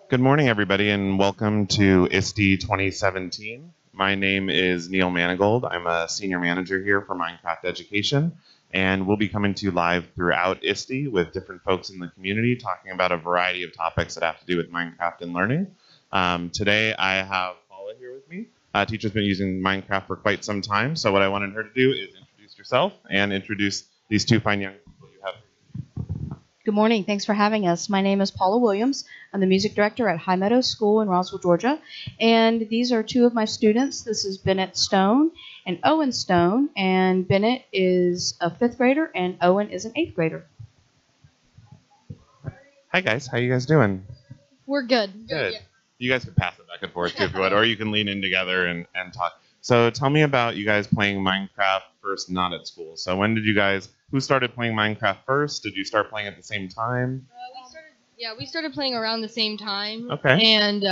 Good morning, everybody, and welcome to ISTE 2017. My name is Neil Manigold. I'm a senior manager here for Minecraft Education, and we'll be coming to you live throughout ISTE with different folks in the community talking about a variety of topics that have to do with Minecraft and learning. Today, I have Paula here with me. Teacher's been using Minecraft for quite some time, so what I wanted her to do is introduce herself and introduce these two fine young people you have. Good morning. Thanks for having us. My name is Paula Williams. I'm the music director at High Meadows School in Roswell, Georgia. And these are two of my students. This is Bennett Stone and Owen Stone. And Bennett is a 5th grader and Owen is an 8th grader. Hi, guys. How you guys doing? We're good. Good. Yeah. You guys can pass it back and forth too if you would, or you can lean in together and talk. So tell me about you guys playing Minecraft first, not at school. So when did you guys, who started playing Minecraft first? Did you start playing at the same time? We started playing around the same time. Okay. And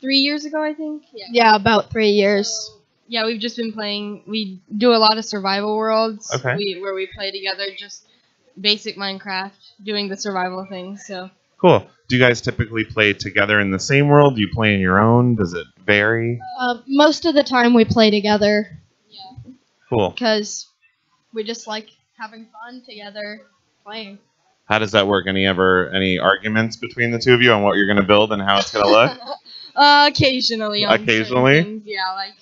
3 years ago, I think. Yeah, about 3 years. Yeah, we've just been playing. We do a lot of survival worlds. Okay. Where we play together, just basic Minecraft, doing the survival things. So. Cool. Do you guys typically play together in the same world? Do you play in your own? Does it vary? Most of the time we play together. Yeah. Cool. Because we just like having fun together playing. How does that work? Any arguments between the two of you on what you're going to build and how it's going to look? Occasionally. On Occasionally? things. Yeah, like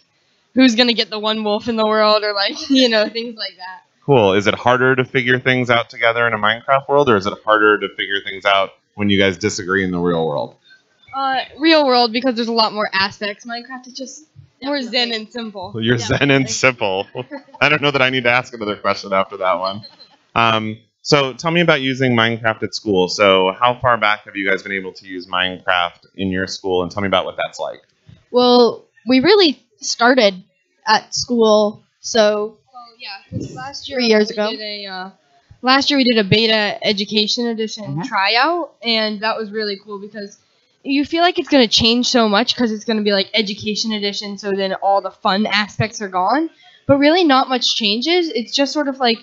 who's gonna get the one wolf in the world, or like things like that. Cool. Is it harder to figure things out together in a Minecraft world, or is it harder to figure things out when you guys disagree in the real world? Real world, because there's a lot more aspects. Minecraft is just more zen and simple. Well, you're zen and simple. I don't know that I need to ask another question after that one. So tell me about using Minecraft at school. So how far back have you guys been able to use Minecraft in your school, and tell me about what that's like? Well, we really started at school, so Last year, 3 years ago. Last year we did a beta education edition tryout, and that was really cool because you feel like it's going to change so much because it's going to be like education edition, so then all the fun aspects are gone. But really not much changes. It's just sort of like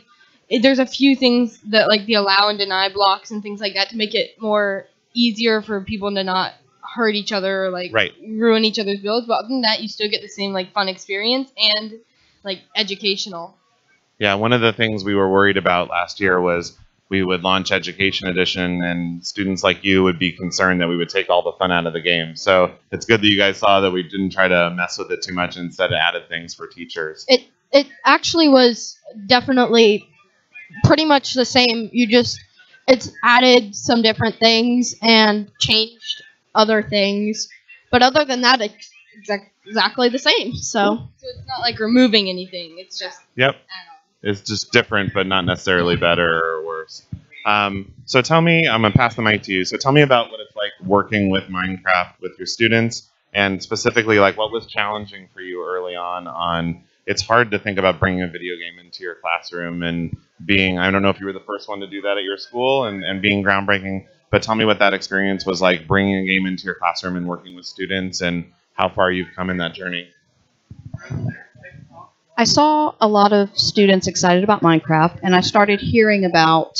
there's a few things that like the allow and deny blocks and things like that to make it more easier for people to not hurt each other or like ruin each other's builds. But other than that, you still get the same like fun experience and like educational. Yeah, one of the things we were worried about last year was we would launch Education Edition and students like you would be concerned that we would take all the fun out of the game. So it's good that you guys saw that we didn't try to mess with it too much and instead added things for teachers. it actually was definitely pretty much the same. It's added some different things and changed other things. But other than that, it's exactly the same. So it's not like removing anything. It's just It's just different, but not necessarily better or worse. So tell me, I'm going to pass the mic to you. So tell me about what it's like working with Minecraft with your students, and specifically, like, what was challenging for you early on. It's hard to think about bringing a video game into your classroom and being, I don't know if you were the first one to do that at your school and being groundbreaking, but tell me what that experience was like, bringing a game into your classroom and working with students, and how far you've come in that journey. I saw a lot of students excited about Minecraft, and I started hearing about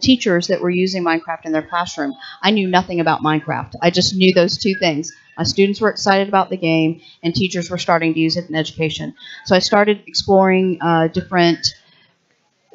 teachers that were using Minecraft in their classroom. I knew nothing about Minecraft. I just knew those two things. My students were excited about the game, and teachers were starting to use it in education. So I started exploring different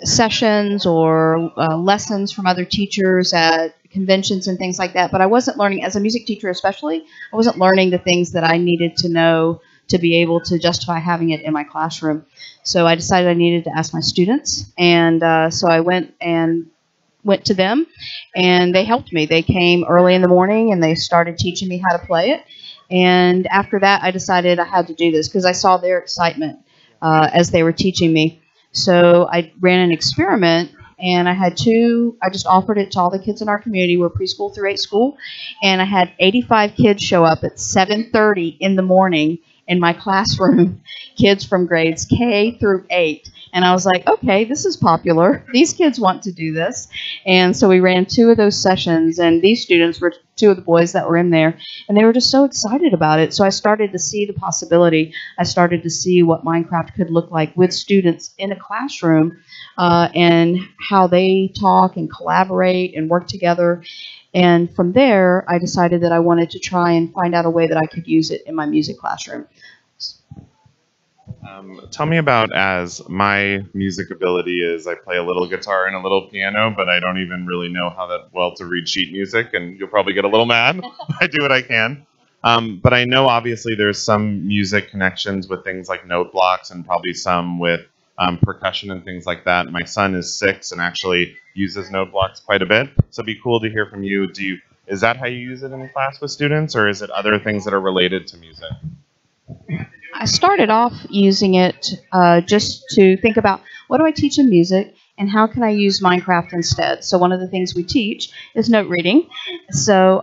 sessions or lessons from other teachers at conventions and things like that. But I wasn't learning, as a music teacher especially, I wasn't learning the things that I needed to know to be able to justify having it in my classroom. So I decided I needed to ask my students, and so I went to them, and they helped me. They came early in the morning, and they started teaching me how to play it. And after that, I decided I had to do this because I saw their excitement as they were teaching me. So I ran an experiment, and I just offered it to all the kids in our community. We're preschool through 8 school, and I had 85 kids show up at 7:30 in the morning in my classroom, kids from grades K through 8. And I was like, okay, this is popular. These kids want to do this. And so we ran 2 of those sessions, and these students were two of the boys that were in there, and they were just so excited about it. So I started to see the possibility. I started to see what Minecraft could look like with students in a classroom, and how they talk and collaborate and work together. And from there, I decided that I wanted to try and find out a way that I could use it in my music classroom. Tell me about, as my music ability is, I play a little guitar and a little piano, but I don't even really know how that well to read sheet music, and you'll probably get a little mad. I do what I can. But I know obviously there's some music connections with things like note blocks and probably some with percussion and things like that. My son is 6 and actually uses note blocks quite a bit. So it'd be cool to hear from you. Is that how you use it in class with students, or is it other things that are related to music? I started off using it just to think about, what do I teach in music and how can I use Minecraft instead? So one of the things we teach is note reading. So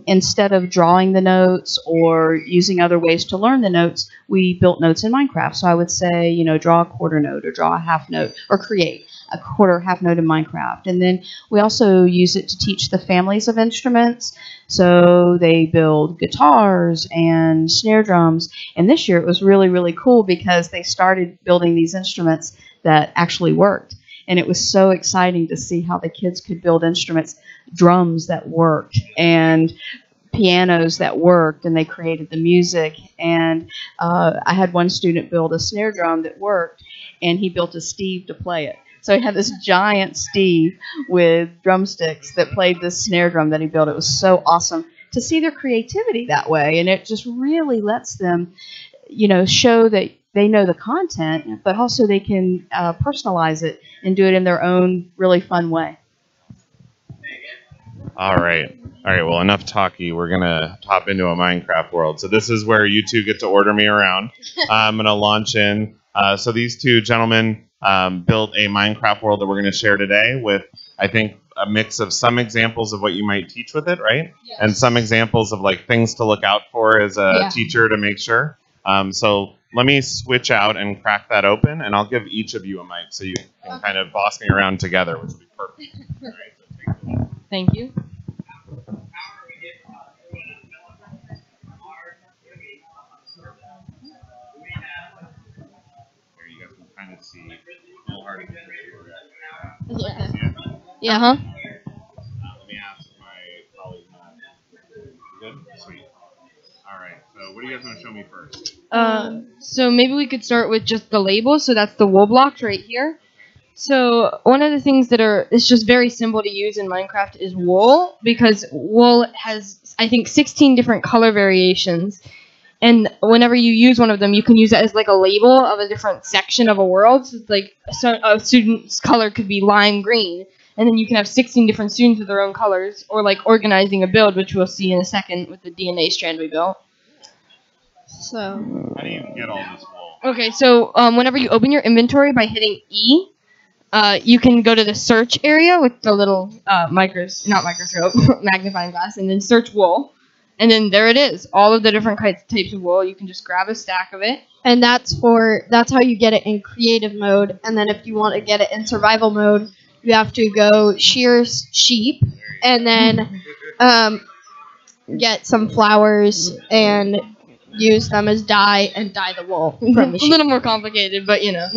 instead of drawing the notes or using other ways to learn the notes, we built notes in Minecraft. So I would say, draw a quarter note or draw a half note or create a quarter half note in Minecraft. And then we also use it to teach the families of instruments. So they build guitars and snare drums. And this year it was really, really cool because they started building these instruments that actually worked. And it was so exciting to see how the kids could build instruments, drums that worked and pianos that worked, and they created the music. And I had one student build a snare drum that worked, and he built a Steve to play it. So he had this giant Steve with drumsticks that played this snare drum that he built. It was so awesome to see their creativity that way, and it just really lets them, show that they know the content, but also they can personalize it and do it in their own really fun way. All right. Well, enough talky. We're going to hop into a Minecraft world. So this is where you two get to order me around. I'm going to launch in. So these two gentlemen built a Minecraft world that we're going to share today with, I think, a mix of some examples of what you might teach with it, right? Yes. And some examples of things to look out for as a teacher to make sure. So let me switch out and crack that open, and I'll give each of you a mic so you can kind of boss me around together, which would be perfect. All right, so take it away. Thank you. Here, you guys can kind of see how hard it is. Yeah. Let me ask my colleague. Good? Sweet. All right. So what do you guys want to show me first? So maybe we could start with just the labels. So that's the wool blocks right here. So one of the things is just very simple to use in Minecraft is wool, because wool has, I think, 16 different color variations. And whenever you use one of them, you can use it as a label of a different section of a world. So a student's color could be lime green, and then you can have 16 different students with their own colors, or organizing a build, which we'll see in a second with the DNA strand we built. So how do you get all this wool? Okay, so whenever you open your inventory by hitting E, you can go to the search area with the little magnifying glass, and then search wool. And then there it is, all of the different types of wool. You can just grab a stack of it. And that's how you get it in creative mode. And then if you want to get it in survival mode, you have to go shear sheep and then get some flowers and use them as dye and dye the wool from the sheep. A little more complicated, but Yeah.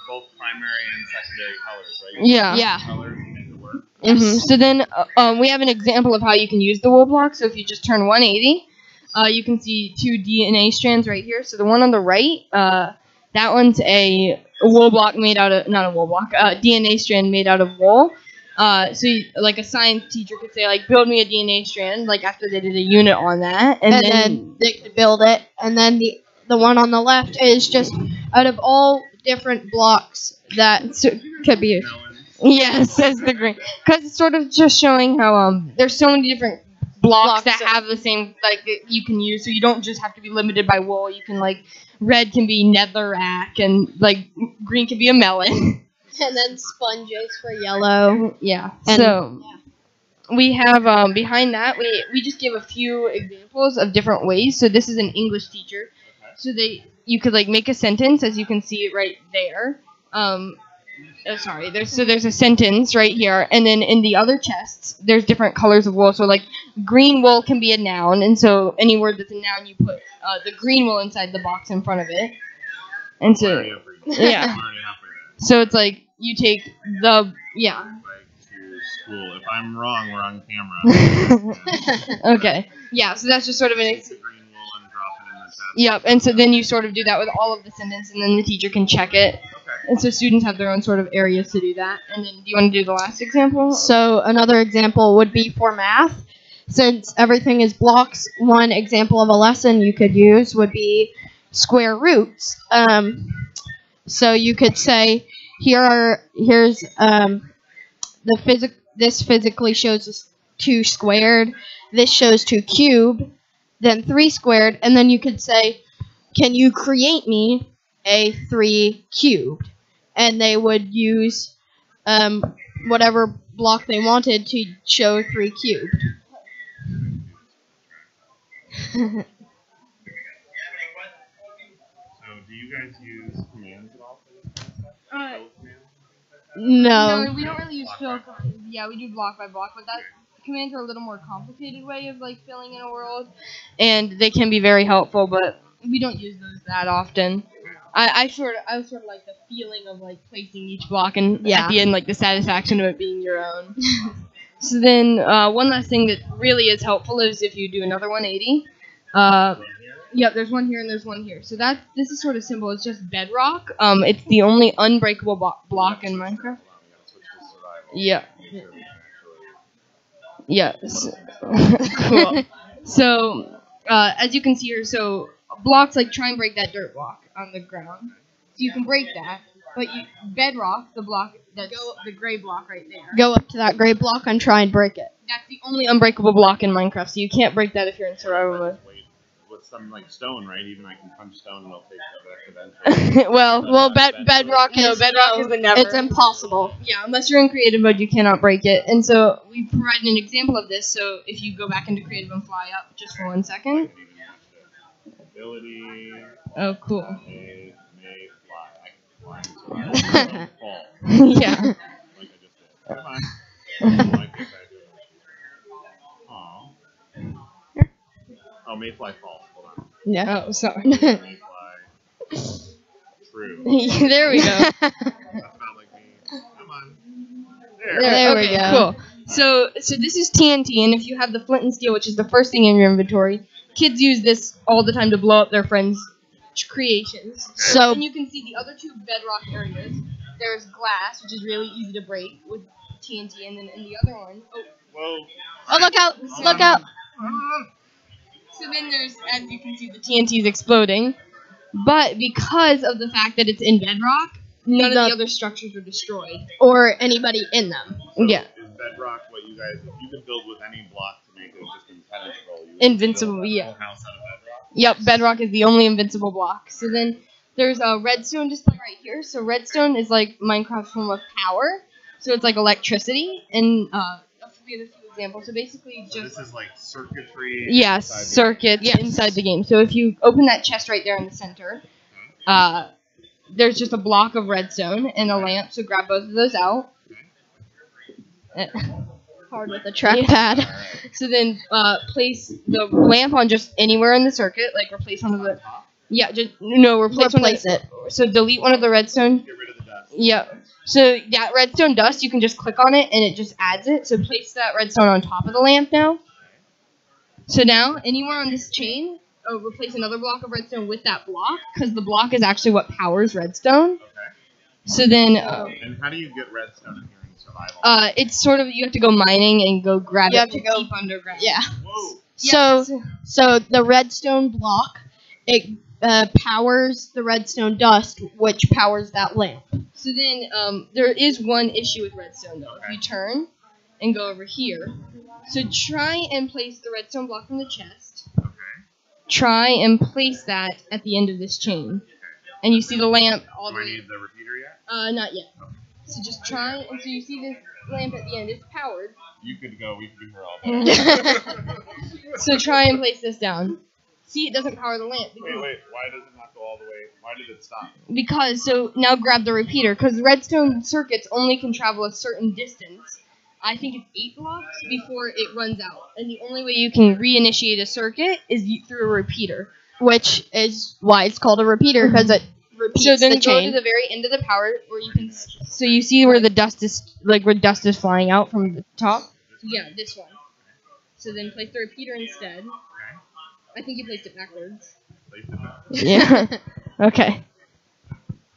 Both primary and secondary colors, right? Yeah. Colors to make it work. Mm-hmm. So then we have an example of how you can use the wool block. So if you just turn 180, you can see 2 DNA strands right here. So the one on the right, that one's a wool block made out of, not a wool block, DNA strand made out of wool. So a science teacher could say, build me a DNA strand, after they did a unit on that. And then they could build it. And then the one on the left is just out of all different blocks that could be used. Yes, says the green. Because it's sort of just showing how there's so many different blocks that have the same, you can use. So you don't just have to be limited by wool. You can, red can be netherrack, and, green can be a melon. And then sponges for yellow. Yeah. So we have, behind that, we just give a few examples of different ways. So this is an English teacher. So you could, make a sentence, as you can see it right there. sorry, there's a sentence right here, and then in the other chests, there's different colors of wool. So like green wool can be a noun, and so any word that's a noun, you put the green wool inside the box in front of it. And so yeah, so it's like you take the To school. If I'm wrong, we're on camera. Okay, yeah. So that's just sort of an. Take the green wool and drop it in the test. Yep, and so then you sort of do that with all of the sentences, and then the teacher can check it. Okay. And so students have their own sort of areas to do that. And then do you want to do the last example? So another example would be for math. Since everything is blocks, one example of a lesson you could use would be square roots. So you could say, here's this physically shows us 2 squared, this shows 2 cubed, then 3 squared, and then you could say, can you create me a 3 cubed? And they would use whatever block they wanted to show 3 cubed. So, do you guys use commands at all for this kind of stuff? No. No, we don't really use fill commands. Yeah, we do block by block, but that commands are a little more complicated way of like filling in a world, and they can be very helpful, but we don't use those that often. I sort of like the feeling of like placing each block and at the end like the satisfaction of it being your own. So then one last thing that really is helpful is if you do another 180. Yeah, there's one here and there's one here. So this is sort of simple. It's just bedrock. It's the only unbreakable block in Minecraft. Yeah. Yes. Cool. So as you can see here, so blocks like try and break that dirt block on the ground. So you can break that, but bedrock, the block that's the gray block right there. Go up to that gray block and try and break it. That's the only unbreakable block in Minecraft, so you can't break that if you're in survival mode. With some like stone, right? Even I can punch stone and it'll take effect eventually. Well, bedrock is the never. It's impossible. Yeah, unless you're in creative mode, you cannot break it. And so we provided an example of this. So if you go back into creative and fly up just for 1 second. Ability. Oh, cool. May fly. I can fly. Fall. Yeah. Like I just did. Come on. Like this I do. Aw. Oh, mayfly fall. Hold on. Yeah. Oh, sorry. Mayfly. True. There we go. That's about like me. Come on. There we Okay, go. Cool. So this is TNT, and if you have the flint and steel, which is the first thing in your inventory, kids use this all the time to blow up their friends' creations. So And you can see the other 2 bedrock areas. There's glass, which is really easy to break with TNT, and then in the other one, Whoa. oh, look out! Look out! so then there's, as you can see, the TNT is exploding. But because of the fact that it's in bedrock, none of the other structures are destroyed. Or anybody in them. Yeah. Is bedrock what you guys? If you could build with any block to make it just impenetrable, you would Invincible, build that yeah. whole house out of bedrock? Yep, bedrock is the only invincible block. So then there's a redstone display right here. So redstone is like Minecraft's form of power. So it's like electricity. And I'll give you a few examples. So basically So just... this is like circuitry. Yes, inside the- circuits inside the game. So if you open that chest right there in the center, there's just a block of redstone and a lamp. So grab both of those out. Hard with a trackpad. So then place the lamp on just anywhere in the circuit, like replace one of the... Yeah, just... No, replace it. So delete one of the redstone. Get rid of the dust. Yeah. So that redstone dust, you can just click on it and it just adds it. So place that redstone on top of the lamp now. So now, anywhere on this chain, replace another block of redstone with that block, because the block is actually what powers redstone. Okay. So then, And how do you get redstone if you're in survival? it's sort of, you have to go mining and go grab You it have to go- deep underground. Yeah. Whoa. So the redstone block, it powers the redstone dust, which powers that lamp. So then, there is one issue with redstone though. If you turn and go over here, so try and place the redstone block from the chest. Okay. Try and place that at the end of this chain, and you see the lamp all Do the I way. need the repeater yet? Not yet. So just try, and so you see this lamp at the end. It's powered. You could go. We could be here all day. So try and place this down. See, it doesn't power the lamp. Wait. Why does it not go all the way? Why did it stop? Because, so now grab the repeater, because redstone circuits only can travel a certain distance. I think it's 8 blocks before it runs out. And the only way you can reinitiate a circuit is through a repeater. Which is why it's called a repeater, because it repeats So then the go chain. to the very end of the power where you can. So you see where the dust is, like where dust is flying out from the top. Yeah, this one. So then place the repeater instead. I think you placed it backwards. Yeah. Okay.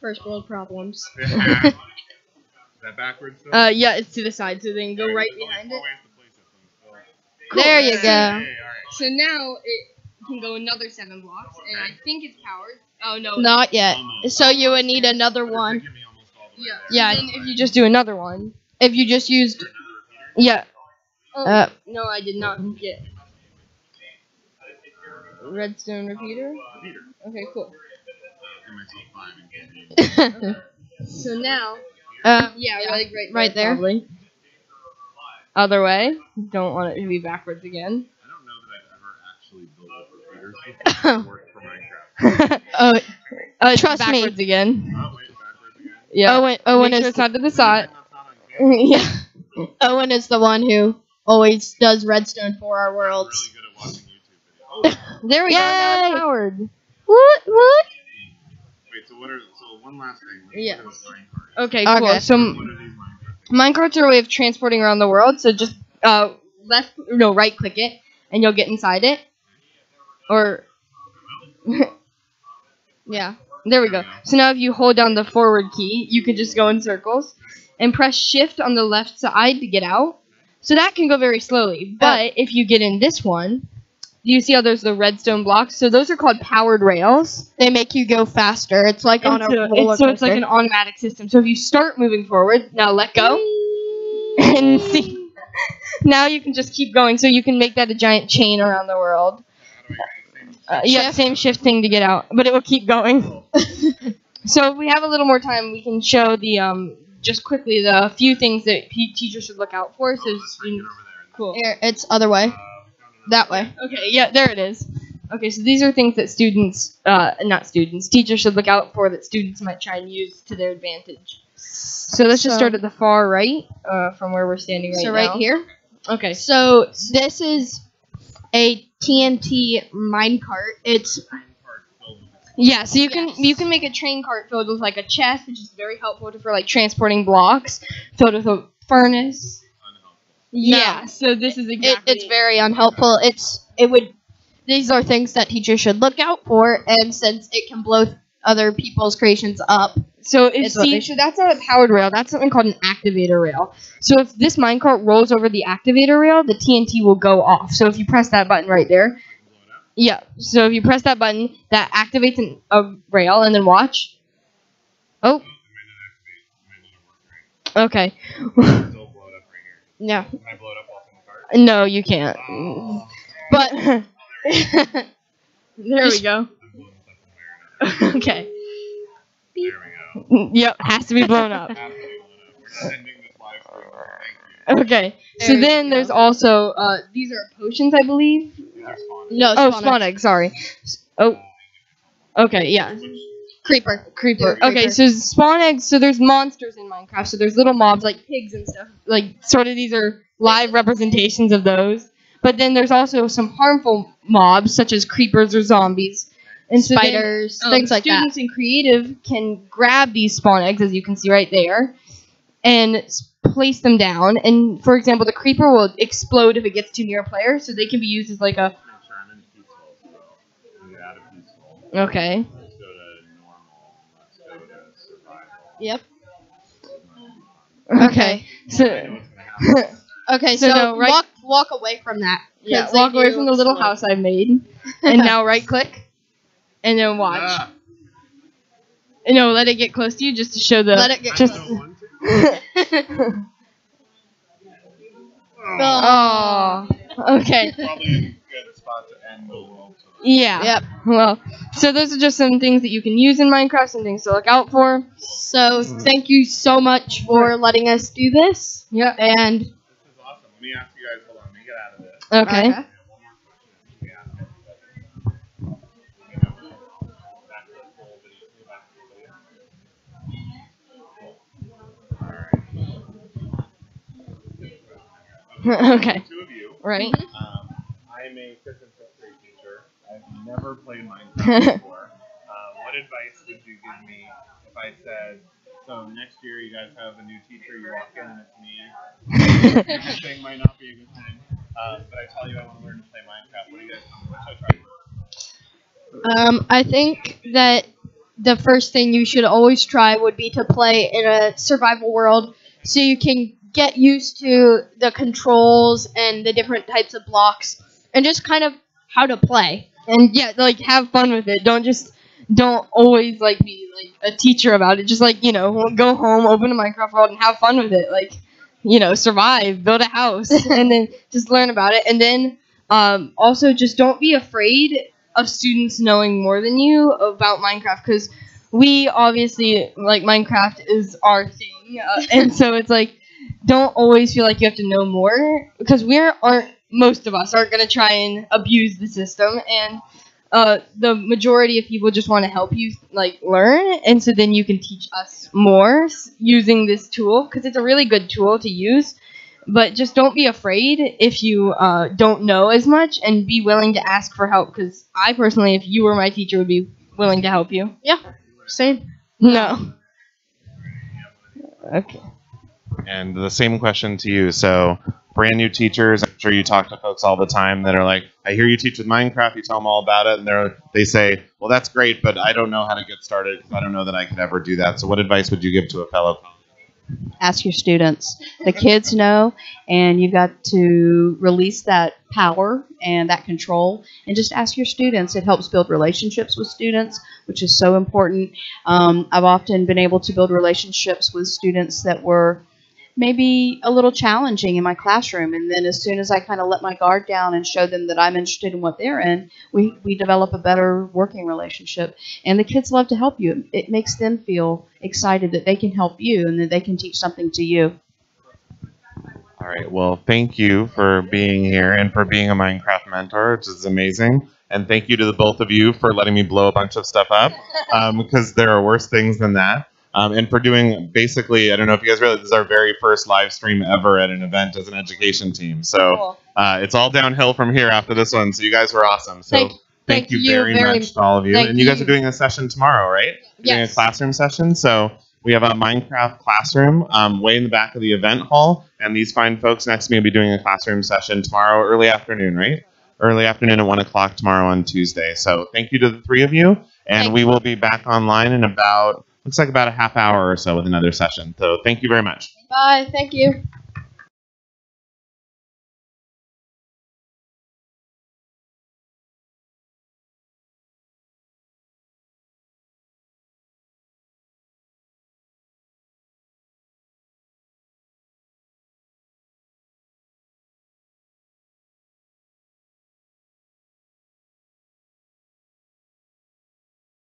First world problems. Is that backwards? Though? Yeah, it's to the side. So then go right behind it. There you go. Alright. So now it can go another 7 blocks, and I think it's powered. Oh no. Not yet. So you would need another one. Yeah. Yeah. Then if you just do another one. If you just used. Yeah. Uh, No, I did not get redstone repeater. Okay, cool. So now, yeah, like right there. Probably. Other way. Don't want it to be backwards again. I don't know that I've ever actually built up repeaters before. Worked for Minecraft. Trust me. Backwards again. Oh, wait, backwards again. Yeah. Owen Make sure is it's not to the side. yeah. Owen is the one who always does redstone for our I'm worlds. really good at watching YouTube videos. There we go. Now Yay! it's powered. What? Wait, so one last thing. Yeah. What is minecart? Okay, cool. Okay. So What are these minecarts? minecarts are a way of transporting around the world. So just right click it, and you'll get inside it. Or yeah, there we go. So now if you hold down the forward key, you can just go in circles, and press shift on the left side to get out. So that can go very slowly. But if you get in this one, do you see how there's the redstone blocks? So those are called powered rails. They make you go faster. It's like on a roller coaster. So it's like an automatic system. So if you start moving forward, now let go, and see. Now you can just keep going. So you can make that a giant chain around the world. Yeah, same shift thing to get out, but it will keep going. So if we have a little more time, we can show the just quickly the few things that teachers should look out for. So students, cool. Here, it's other way. That way. Okay, yeah, there it is. Okay, so these are things that teachers should look out for that students might try and use to their advantage. So let's just start at the far right, from where we're standing right now. So right here. Okay. So this is a TNT minecart. It's Yeah, so you can make a train cart filled with like a chest, which is very helpful for like transporting blocks, filled with a furnace. Yeah, so this is exactly. it's very unhelpful. These are things that teachers should look out for, and since it can blow other people's creations up. So It's what they so that's not a powered rail. That's something called an activator rail. So if this minecart rolls over the activator rail, the TNT will go off. So if you press that button right there, yeah. So if you press that button, that activates a rail, and then watch. Oh. Okay. Yeah. Can I blow it up off in the cart? No, you can't. But There we go. I'm blowing this up in the mirror Okay. now. There we go. Yep, has to be blown up. Absolutely blown up. We're not ending this live stream. Thank you. Okay. So There you then go. there's also these are potions, I believe. These are spawners. no, Oh, spawn spawn egg. Sorry. Oh. Okay. Yeah. creeper. Creeper. Yeah, Okay, creeper. so spawn eggs. So there's monsters in Minecraft. So there's little mobs like pigs and stuff. Like sort of these are live representations of those. But then there's also some harmful mobs such as creepers or zombies. And so then, Spiders, things like that. students in creative can grab these spawn eggs, as you can see right there, and place them down. And for example, the creeper will explode if it gets too near a player, so they can be used as like a. Make sure I'm in peaceful as well. We get out of peaceful. Okay. Let's go to normal. Let's go to survival. Yep. Okay. So. I know what's gonna happen. Okay, So so, no, right- walk away from that. Yeah, 'cause they walk away do from the little explode. house I've made, and now right click, and then watch. Ah, No, let it get close to you just to show the. Let it get just. I don't want to. Oh. Okay. Probably a good spot to end the world. Yeah. Yep. Well, so those are just some things that you can use in Minecraft, some things to look out for. So thank you so much for letting us do this. Yeah. And This is awesome. Let me ask you guys. Hold on. Let me get out of this. Okay. I have one more question. We ask everybody. Okay. Two of you. Right. I'm a 5th and 6th grade teacher. I've never played Minecraft before. What advice would you give me if I said, so next year you guys have a new teacher, you walk in and it's me. Everything might not be a good thing, but I tell you I want to learn to play Minecraft. What do you guys tell me? What should I try first? I think that the first thing you should always try would be to play in a survival world so you can get used to the controls and the different types of blocks and just kind of how to play. And yeah, like have fun with it. Don't always like be like a teacher about it. Just like, go home, open a Minecraft world and have fun with it. Like, survive, build a house, and then just learn about it. And then also just don't be afraid of students knowing more than you about Minecraft, because we obviously, like, Minecraft is our thing. And so it's like, don't always feel like you have to know more, because most of us aren't going to try and abuse the system, and the majority of people just want to help you like learn, and so then you can teach us more using this tool, because it's a really good tool to use. But just don't be afraid if you don't know as much, and be willing to ask for help, because I personally, if you were my teacher, would be willing to help you. Yeah, same. No. Okay. And the same question to you. So, brand new teachers, I'm sure you talk to folks all the time that are like, I hear you teach with Minecraft, you tell them all about it, and they say, well, that's great, but I don't know how to get started because I don't know that I could ever do that. So what advice would you give to a fellow colleague? Ask your students. The kids know, and you've got to release that power and that control, and just ask your students. It helps build relationships with students, which is so important. I've often been able to build relationships with students that were maybe a little challenging in my classroom, and then as soon as I kind of let my guard down and show them that I'm interested in what they're in, we develop a better working relationship. And the kids love to help you. It makes them feel excited that they can help you and that they can teach something to you. All right, well, thank you for being here and for being a Minecraft mentor, which is amazing. And thank you to the both of you for letting me blow a bunch of stuff up, because there are worse things than that. And for doing, basically, I don't know if you guys realize, this is our very first live stream ever at an event as an education team. So it's all downhill from here after this one. So you guys were awesome. So thank you very much to all of you. And you guys are doing a session tomorrow, right? You're doing a classroom session. So we have a Minecraft classroom way in the back of the event hall. And these fine folks next to me will be doing a classroom session tomorrow, early afternoon, right? Early afternoon at 1 o'clock tomorrow on Tuesday. So thank you to the three of you. And we will be back online in looks like about a half hour or so with another session. So thank you very much. Bye. Thank you.